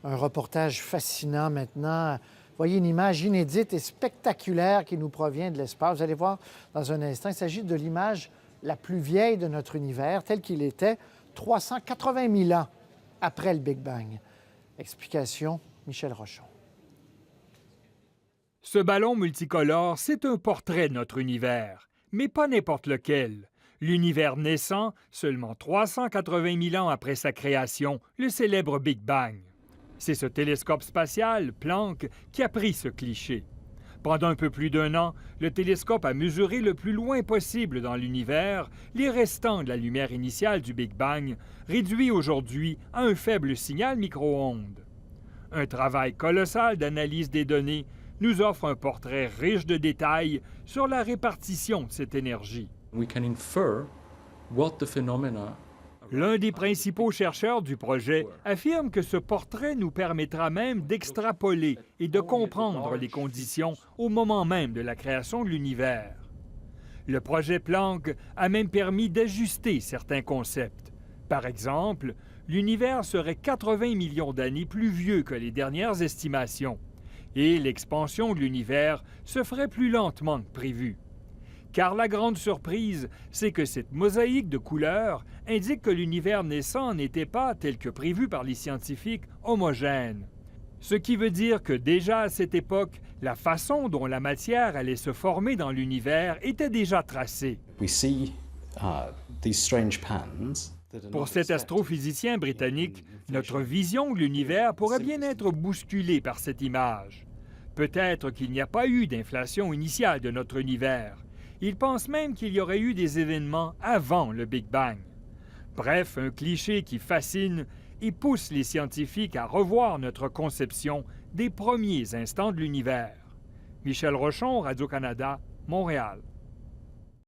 Un reportage fascinant maintenant. Voyez une image inédite et spectaculaire qui nous provient de l'espace. Vous allez voir dans un instant, il s'agit de l'image la plus vieille de notre univers, tel qu'il était 380 000 ans après le Big Bang. Explication, Michel Rochon. Ce ballon multicolore, c'est un portrait de notre univers, mais pas n'importe lequel. L'univers naissant, seulement 380 000 ans après sa création, le célèbre Big Bang. C'est ce télescope spatial, Planck, qui a pris ce cliché. Pendant un peu plus d'1 an, le télescope a mesuré le plus loin possible dans l'univers les restants de la lumière initiale du Big Bang, réduits aujourd'hui à un faible signal micro-ondes. Un travail colossal d'analyse des données nous offre un portrait riche de détails sur la répartition de cette énergie. L'un des principaux chercheurs du projet affirme que ce portrait nous permettra même d'extrapoler et de comprendre les conditions au moment même de la création de l'univers. Le projet Planck a même permis d'ajuster certains concepts. Par exemple, l'univers serait 80 millions d'années plus vieux que les dernières estimations, et l'expansion de l'univers se ferait plus lentement que prévu. Car la grande surprise, c'est que cette mosaïque de couleurs indique que l'univers naissant n'était pas, tel que prévu par les scientifiques, homogène. Ce qui veut dire que déjà à cette époque, la façon dont la matière allait se former dans l'univers était déjà tracée. Pour cet astrophysicien britannique, notre vision de l'univers pourrait bien être bousculée par cette image. Peut-être qu'il n'y a pas eu d'inflation initiale de notre univers. Il pense même qu'il y aurait eu des événements avant le Big Bang. Bref, un cliché qui fascine et pousse les scientifiques à revoir notre conception des premiers instants de l'univers. Michel Rochon, Radio-Canada, Montréal.